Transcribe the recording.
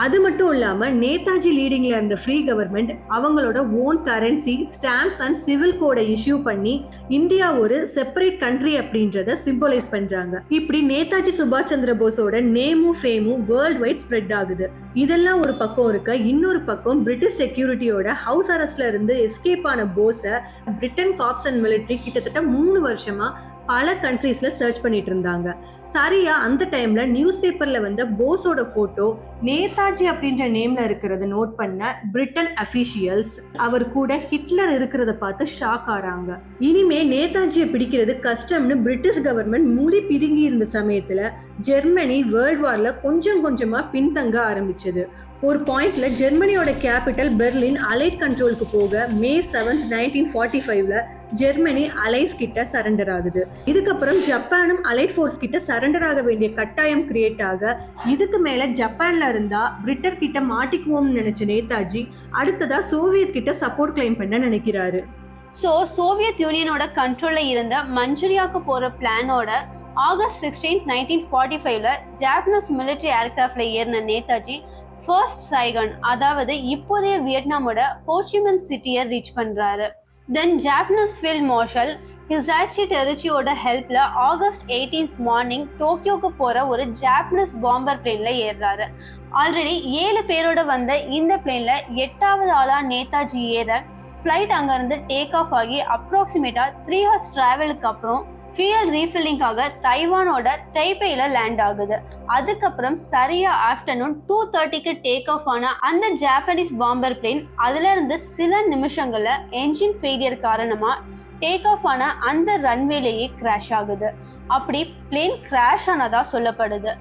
அது மட்டும் இல்லாம நேதாஜி லீடிங்ல இருந்த ஃப்ரீ கவர்மெண்ட் அவங்களோட own currency, stamps and civil கோடை இஷ்யூ பண்ணி இந்தியா ஒரு செப்பரேட் கண்ட்ரி அப்படின்றத சிம்பலைஸ் பண்றாங்க. இப்படி நேதாஜி சுபாஷ் சந்திர போஸோட நேமும் ஃபேமும் வேர்ல்ட் வைட் ஸ்ப்ரெட் ஆகுது. இதெல்லாம் ஒரு பக்கம் இருக்க, இன்னொரு பக்கம் பிரிட்டிஷ் செக்யூரிட்டியோட ஹவுஸ் அரெஸ்ட்ல இருந்து எஸ்கேப் ஆன போஸை பிரிட்டன் காப்ஸ் அண்ட் மிலிட்டரி கிட்டத்தட்ட 3 வருஷமா பல கண்ட்ரீஸ்ல சர்ச் பண்ணிட்டு இருந்தாங்க. சரியா அந்த டைம்ல நியூஸ் பேப்பர்ல வந்த போஸோட போட்டோ நேதாஜி அப்படின்ற நேம்ல இருக்கிறத நோட் பண்ண பிரிட்டன் அபிஷியல்ஸ் அவர் கூட ஹிட்லர் இருக்கிறத பார்த்து ஷாக் ஆறாங்க. இனிமே நேதாஜியை பிடிக்கிறது கஷ்டம்னு பிரிட்டிஷ் கவர்மெண்ட் மூடி பிதுங்கி இருந்த சமயத்துல ஜெர்மனி வேர்ல்ட் வார்ல கொஞ்சம் கொஞ்சமா பின்தங்க ஆரம்பிச்சது. ஒரு பாயிண்ட்ல ஜெர்மனியோட கேபிட்டல் பெர்லின் அலைட் கண்ட்ரோலுக்கு போக மே 7, 1945ல ஜெர்மனி அலைஸ் கிட்ட சரண்டர் ஆகுது. இதுக்கப்புறம் ஜப்பானும் அலைட் ஃபோர்ஸ் கிட்ட சரண்டர் ஆக வேண்டிய கட்டாயம் கிரியேட் ஆக, இதுக்கு மேல ஜப்பான்ல இருந்தா பிரிட்டன் கிட்ட மாட்டிக்குவோம்னு நினைச்ச நேதாஜி அடுத்ததா சோவியத் கிட்ட சப்போர்ட் கிளைம் பண்ண நினைக்கிறாரு. சோவியத் யூனியனோட கண்ட்ரோல்ல இருந்த மஞ்சூரியாவுக்கு போற பிளானோட ஆகஸ்ட் 16, 1945ல ஜாப்பனீஸ் மிலிட்டரி ஏர்கிராஃப்ட்ல ஏறின நேதாஜி ஃபர்ஸ்ட் சைகன், அதாவது இப்போதைய வியட்நாமோட ஹோச்சிமின் சிட்டியை ரீச் பண்றாரு. Then Japanese field marshal Hisaichi டெரிச்சியோட ஹெல்ப்ல ஆகஸ்ட் 18 மார்னிங் டோக்கியோக்கு போற ஒரு ஜாப்பனீஸ் பாம்பர் பிளேன்ல ஏறுறாரு. ஆல்ரெடி 7 பேரோட வந்த இந்த பிளேன்ல 8வது ஆளா நேதாஜி ஏற ஃபிளைட் அங்கிருந்து டேக் ஆஃப் ஆகி அப்ராக்சிமேட்டா 3 hours டிராவலுக்கு அப்புறம் ஃபியூயல் ரீஃபில்லிங்காக தைவானோட டைபேயில லேண்ட் ஆகுது. அதுக்கப்புறம் சரியா ஆஃப்டர்நூன் 2:30க்கு டேக் ஆஃப் ஆன அந்த ஜாப்பனீஸ் பாம்பர் பிளேன் அதுல இருந்து சில நிமிஷங்கள்ல என்ஜின் ஃபெயிலியர் காரணமா டேக் ஆஃப் ஆன அந்த ரன்வேலேயே கிராஷ் ஆகுது. அப்படி பிளேன் கிராஷ் ஆனதா சொல்லப்படுது.